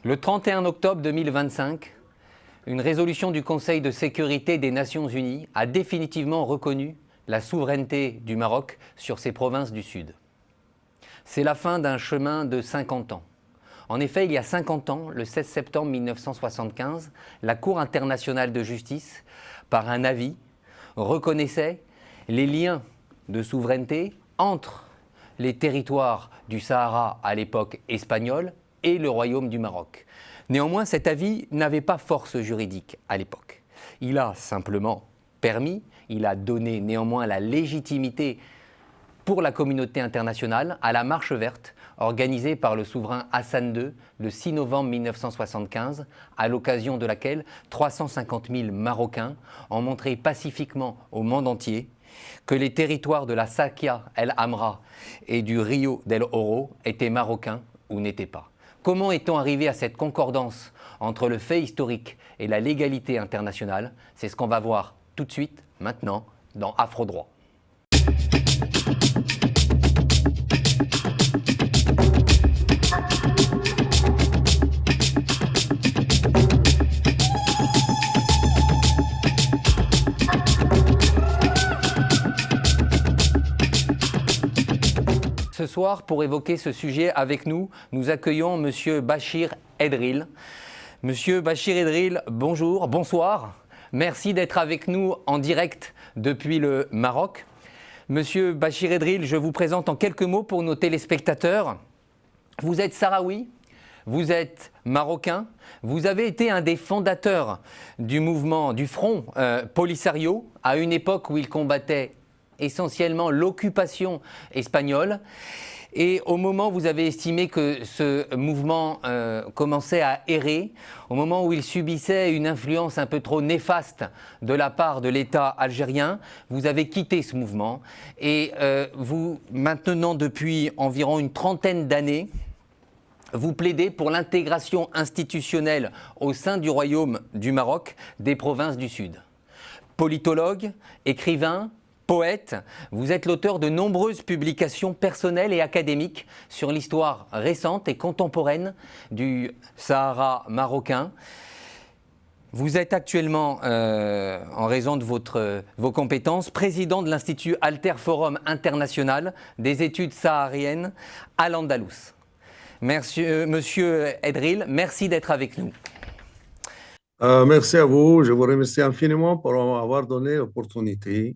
Le 31 octobre 2025, une résolution du Conseil de sécurité des Nations Unies a définitivement reconnu la souveraineté du Maroc sur ses provinces du Sud. C'est la fin d'un chemin de 50 ans. En effet, il y a 50 ans, le 16 septembre 1975, la Cour internationale de justice, par un avis, reconnaissait les liens de souveraineté entre les territoires du Sahara à l'époque espagnole et le Royaume du Maroc. Néanmoins, cet avis n'avait pas force juridique à l'époque. Il a simplement permis, il a donné néanmoins la légitimité pour la communauté internationale à la marche verte organisée par le souverain Hassan II le 6 novembre 1975, à l'occasion de laquelle 350 000 Marocains ont montré pacifiquement au monde entier que les territoires de la Sakia El Hamra et du Rio del Oro étaient marocains ou n'étaient pas. Comment est-on arrivé à cette concordance entre le fait historique et la légalité internationale? C'est ce qu'on va voir tout de suite, maintenant, dans Afro-Droit. Ce soir, pour évoquer ce sujet avec nous, nous accueillons M. Bachir Edril. Monsieur Bachir Edril, bonjour, bonsoir. Merci d'être avec nous en direct depuis le Maroc. Monsieur Bachir Edril, je vous présente en quelques mots pour nos téléspectateurs. Vous êtes sahraoui, vous êtes marocain, vous avez été un des fondateurs du mouvement, du Front Polisario, à une époque où il combattait essentiellement l'occupation espagnole. Et au moment où vous avez estimé que ce mouvement commençait à errer, au moment où il subissait une influence un peu trop néfaste de la part de l'État algérien, vous avez quitté ce mouvement. Et vous, maintenant depuis environ une trentaine d'années, vous plaidez pour l'intégration institutionnelle au sein du Royaume du Maroc des provinces du Sud. Politologue, écrivain, poète, vous êtes l'auteur de nombreuses publications personnelles et académiques sur l'histoire récente et contemporaine du Sahara marocain. Vous êtes actuellement, en raison de vos compétences, président de l'Institut Alter Forum International des études sahariennes à l'Andalous. Monsieur Edril, merci d'être avec nous. Merci à vous. Je vous remercie infiniment pour m'avoir donné l'opportunité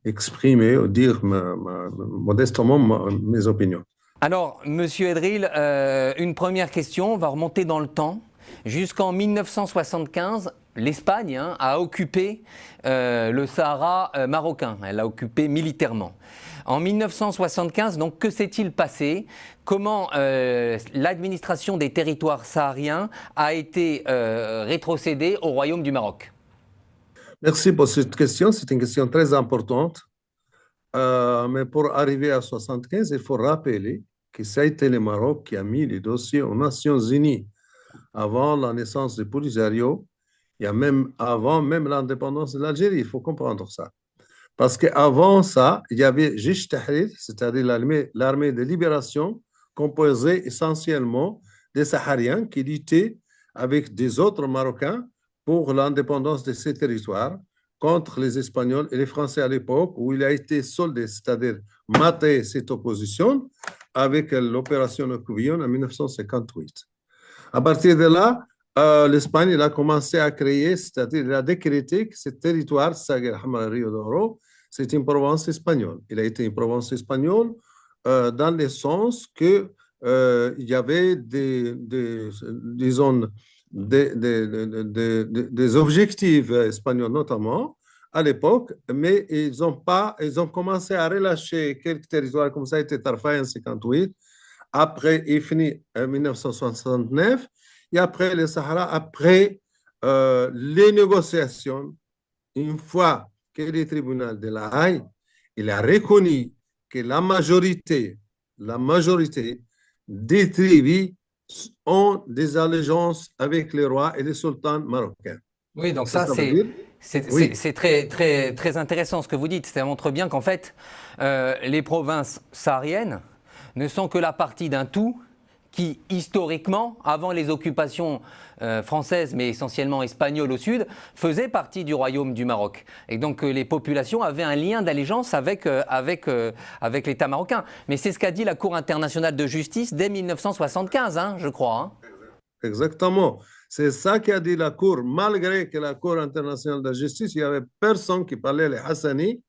d'exprimer ou dire modestement mes opinions. Alors, Monsieur Edril, une première question, on va remonter dans le temps. Jusqu'en 1975, l'Espagne a occupé le Sahara marocain, elle l'a occupé militairement. En 1975, donc, que s'est-il passé? Comment l'administration des territoires sahariens a été rétrocédée au Royaume du Maroc? Merci pour cette question, c'est une question très importante. Mais pour arriver à 1975, il faut rappeler que ça a été le Maroc qui a mis les dossiers aux Nations Unies avant la naissance du Polisario, et avant même l'indépendance de l'Algérie, il faut comprendre ça. Parce qu'avant ça, il y avait Jish Tahrir, c'est-à-dire l'armée de libération, composée essentiellement des Sahariens qui luttaient avec des autres Marocains pour l'indépendance de ces territoires contre les Espagnols et les Français à l'époque, où il a été soldé, c'est-à-dire maté cette opposition avec l'opération Occupation en 1958. À partir de là, l'Espagne a commencé à créer, c'est-à-dire elle a décrété que ce territoire, Saguer Hamra Rio de Oro, c'est une province espagnole. Il a été une province espagnole dans le sens que il y avait disons, des objectifs espagnols notamment à l'époque, mais ils ont commencé à relâcher quelques territoires comme ça a été Tarfaya en 1958, après Ifni en 1969, et après le Sahara, après les négociations, une fois que le tribunal de La Haye il a reconnu que la majorité des tribus ont des allégeances avec les rois et les sultans marocains. Oui, donc ça c'est très intéressant ce que vous dites. Ça montre bien qu'en fait, les provinces sahariennes ne sont que la partie d'un tout qui, historiquement, avant les occupations françaises, mais essentiellement espagnoles au sud, faisaient partie du royaume du Maroc. Et donc les populations avaient un lien d'allégeance avec l'État marocain. Mais c'est ce qu'a dit la Cour internationale de justice dès 1975, hein, je crois. Hein. Exactement. C'est ça qu'a dit la Cour. Malgré que la Cour internationale de justice, il n'y avait personne qui parlait les Hassani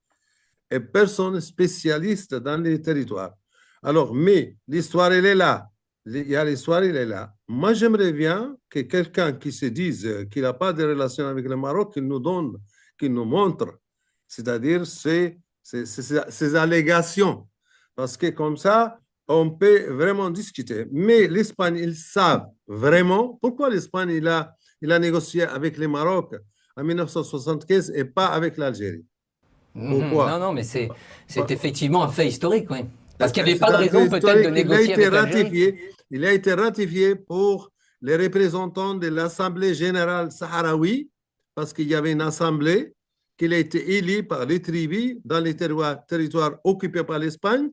et personne spécialiste dans les territoires. Alors, mais l'histoire, elle est là. Il y a l'histoire, elle est là. Moi, j'aimerais bien que quelqu'un qui se dise qu'il n'a pas de relation avec le Maroc, qu'il nous donne, qu'il nous montre, c'est-à-dire ces allégations. Parce que comme ça, on peut vraiment discuter. Mais l'Espagne, ils savent vraiment pourquoi l'Espagne, il a négocié avec le Maroc en 1975 et pas avec l'Algérie. Pourquoi? Non, non, mais c'est effectivement un fait historique, oui. Parce qu'il n'y avait C'est pas de un fait raison peut-être de historique. négocier avec l'Algérie. Il a été ratifié pour les représentants de l'Assemblée générale sahraoui, parce qu'il y avait une assemblée qui a été élue par les tribus dans les territoires occupés par l'Espagne,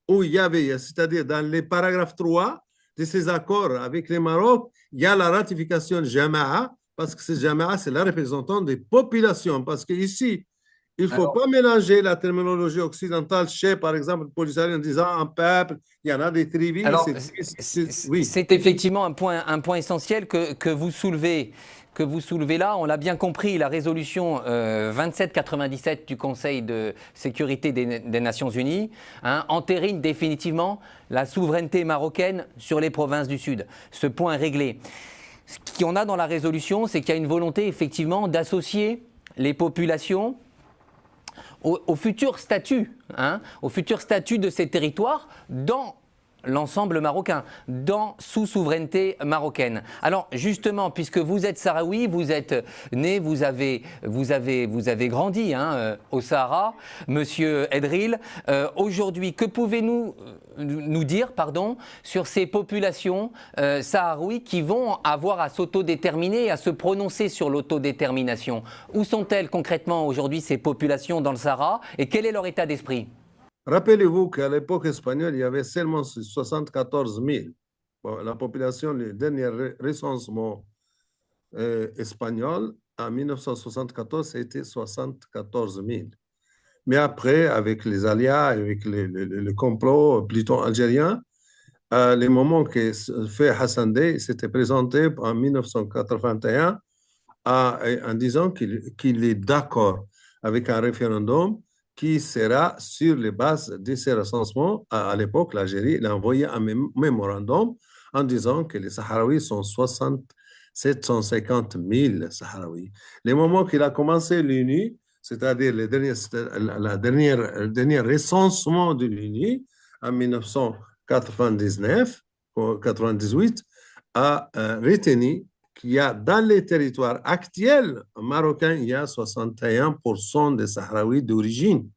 où il y avait, c'est-à-dire dans les paragraphes 3 de ces accords avec le Maroc, il y a la ratification de Jama'a, parce que ce Jama'a, c'est la représentante des populations, parce qu'ici, il ne faut pas mélanger la terminologie occidentale chez, par exemple, le Polisario en disant un peuple, il y en a des tribus. Alors, Oui. c'est effectivement un point essentiel que vous soulevez. Que vous soulevez là, on l'a bien compris, la résolution 2797 du Conseil de sécurité des Nations Unies entérine définitivement la souveraineté marocaine sur les provinces du Sud. Ce point est réglé. Ce qu'on a dans la résolution, c'est qu'il y a une volonté effectivement d'associer les populations au futur statut de ces territoires dans l'ensemble marocain, sous souveraineté marocaine. Alors justement, puisque vous êtes sahraoui, vous êtes né, vous avez grandi au Sahara, Monsieur Edril. Aujourd'hui, que pouvez-vous nous dire sur ces populations sahraouis qui vont avoir à s'autodéterminer et à se prononcer sur l'autodétermination? Où sont-elles concrètement aujourd'hui ces populations dans le Sahara et quel est leur état d'esprit? Rappelez-vous qu'à l'époque espagnole, il y avait seulement 74 000. Bon, la population, le dernier recensement espagnol, en 1974, c'était 74 000. Mais après, avec les aléas, avec le complot plutôt algérien, les moments que fait Hassan Dey s'était présenté en 1981 en disant qu'il est d'accord avec un référendum qui sera sur les bases de ces recensements. À l'époque, l'Algérie a envoyé un mémorandum en disant que les Sahraouis sont 750 000 Sahraouis. Le moment qu'il a commencé l'UNI, c'est-à-dire le dernier recensement de l'UNI en 1999 ou 98, a retenu qu'il y a dans les territoires actuels marocains, il y a 61% des Sahraouis d'origine.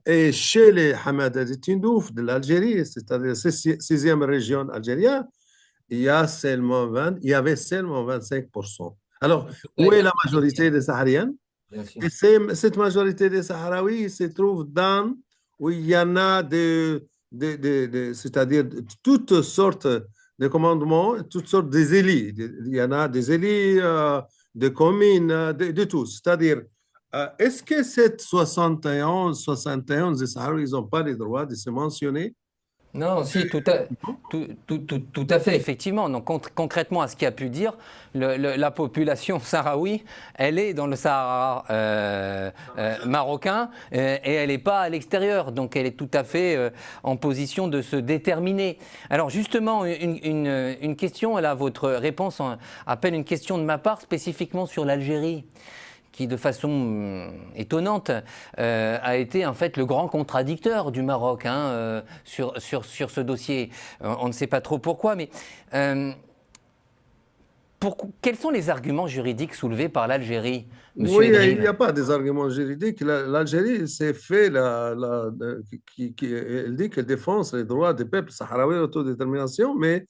Et chez les Hamada de Tindouf de l'Algérie, c'est-à-dire la 6e région algérienne, il y avait seulement 25%. Alors, où est la majorité des Sahariens? Et cette majorité des Sahraouis se trouve dans où il y en a c'est-à-dire toutes sortes de commandements, toutes sortes d'élits. Il y en a des élits de communes, de tout. C'est-à-dire, est-ce que cette 71 des Sahraouis, ils n'ont pas le droit de se mentionner? Non, si, tout à fait, effectivement. Donc, concrètement, à ce qu'il a pu dire, la population sahraoui, elle est dans le Sahara marocain et elle n'est pas à l'extérieur. Donc, elle est tout à fait en position de se déterminer. Alors, justement, une question, là, votre réponse appelle une question de ma part spécifiquement sur l'Algérie, qui de façon étonnante a été en fait le grand contradicteur du Maroc sur ce dossier. On ne sait pas trop pourquoi, mais quels sont les arguments juridiques soulevés par l'Algérie, Monsieur Oui, Edril? il n'y a pas des arguments juridiques. L'Algérie s'est fait, elle dit qu'elle défend les droits des peuples sahraouis d'autodétermination, mais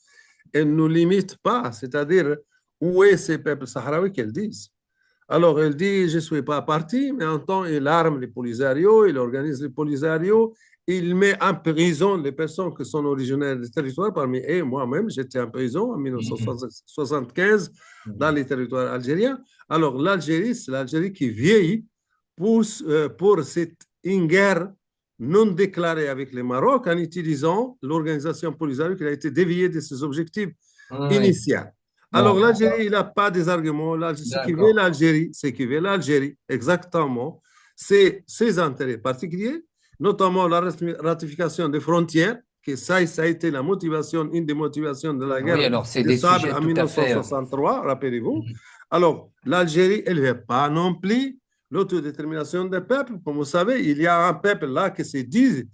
elle ne nous limite pas. C'est-à-dire, où est ces peuples sahraouis qu'elle dit? Alors, elle dit, je ne suis pas parti, mais en temps, il arme les Polisario, il organise les Polisario, il met en prison les personnes qui sont originaires du territoire. Parmi eux, moi-même, j'étais en prison en 1975 dans les territoires algériens. Alors, l'Algérie, c'est l'Algérie qui vieillit pour cette une guerre non déclarée avec le Maroc en utilisant l'organisation polisario qui a été déviée de ses objectifs initiaux. Alors, Bon, l'Algérie, il n'a pas des arguments. Ce qui veut l'Algérie, exactement, c'est ses intérêts particuliers, notamment la ratification des frontières, que ça a été la motivation, une des motivations de la guerre oui, alors c'est des des sables sujets en tout à fait. 1963, rappelez-vous. Alors, l'Algérie, elle ne veut pas non plus l'autodétermination des peuples. Comme vous savez, il y a un peuple là qui se dit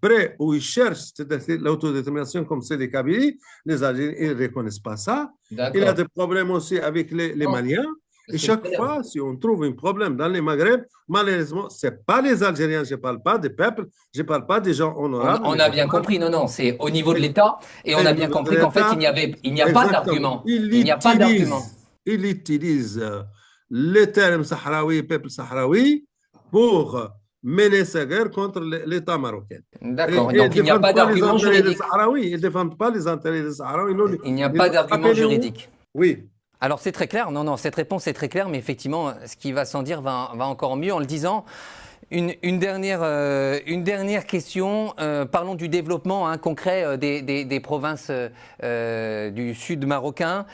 prêt ou il cherche l'autodétermination comme c'est les Kabyles. Les Algériens, ils ne reconnaissent pas ça. Il y a des problèmes aussi avec les Maliens. Et chaque fois, si on trouve un problème dans les Maghreb, malheureusement, ce n'est pas les Algériens, je ne parle pas des peuples, je ne parle pas des gens honorables. On a bien compris, non, c'est au niveau de l'État, et on a bien compris qu'en fait, il n'y a pas d'argument. Il n'y a pas d'argument. Il utilise les termes sahraouis, peuple sahraoui, pour mener sa guerre contre l'État marocain. D'accord, donc il n'y a pas d'argument juridique. Ils ne défendent pas les intérêts des Sahraouis. Il n'y a pas d'argument juridique. Oui. Alors c'est très clair, non, cette réponse est très claire, mais effectivement, ce qui va sans dire va encore mieux en le disant. Une dernière question, parlons du développement concret des provinces du sud marocain.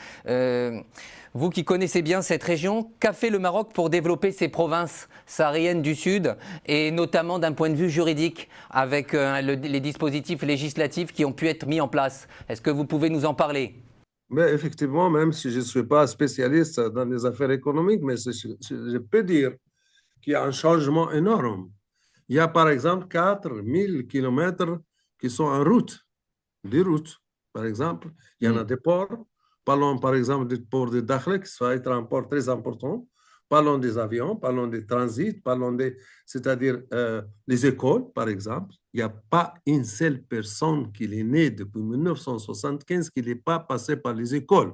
Vous qui connaissez bien cette région, qu'a fait le Maroc pour développer ces provinces sahariennes du Sud, et notamment d'un point de vue juridique, avec les dispositifs législatifs qui ont pu être mis en place? Est-ce que vous pouvez nous en parler? Mais effectivement, même si je ne suis pas spécialiste dans les affaires économiques, mais je peux dire qu'il y a un changement énorme. Il y a par exemple 4000 kilomètres qui sont en route, des routes, par exemple. Il y en a des ports. Parlons par exemple du port de Dakhla, qui va être un port très important. Parlons des avions, parlons des transits, c'est-à-dire les écoles, par exemple. Il n'y a pas une seule personne qui est née depuis 1975 qui n'est pas passée par les écoles.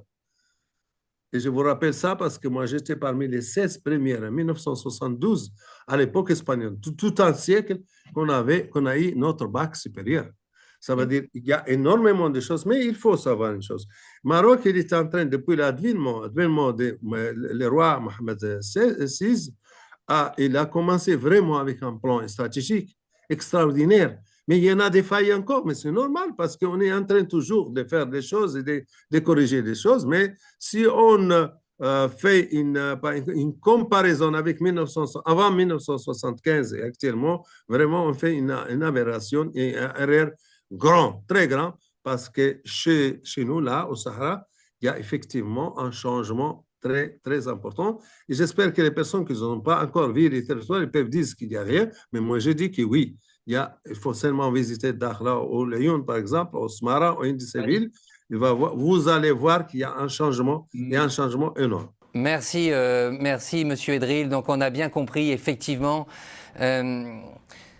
Et je vous rappelle ça parce que moi, j'étais parmi les 16 premières en 1972, à l'époque espagnole, tout un siècle qu'on a eu notre bac supérieur. Ça veut dire qu'il y a énormément de choses, mais il faut savoir une chose. Maroc, il est en train, depuis l'avènement du roi Mohamed VI, il a commencé vraiment avec un plan stratégique extraordinaire. Mais il y en a des failles encore, mais c'est normal parce qu'on est en train toujours de faire des choses et de corriger des choses. Mais si on fait une comparaison avec avant 1975 et actuellement, vraiment on fait une aberration et un erreur grand, très grand, parce que chez nous, là, au Sahara, il y a effectivement un changement très, très important. Et j'espère que les personnes qui n'ont pas encore vu les territoires, ils peuvent dire qu'il n'y a rien, mais moi, je dis que oui, il faut seulement visiter Dakhla ou Lyon, par exemple, au Smara, ou une de ces villes. Vous allez voir qu'il y a un changement, et un changement énorme. Merci, merci Monsieur Edril. Donc on a bien compris, effectivement,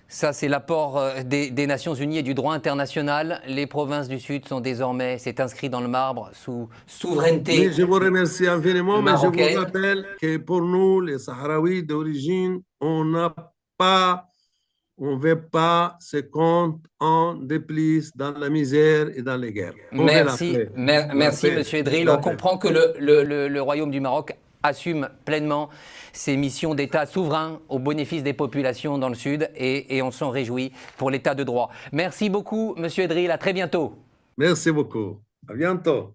ça c'est l'apport des Nations Unies et du droit international. Les provinces du Sud sont désormais, c'est inscrit dans le marbre, sous souveraineté. Oui, je vous remercie infiniment, mais je vous rappelle que pour nous, les Sahraouis d'origine, on ne veut pas se compte en déplice dans la misère et dans les guerres. Merci, merci Monsieur Edril. On comprend que le Royaume du Maroc assume pleinement ses missions d'État souverain au bénéfice des populations dans le Sud et on s'en réjouit pour l'État de droit. Merci beaucoup Monsieur Edril, à très bientôt. Merci beaucoup, à bientôt.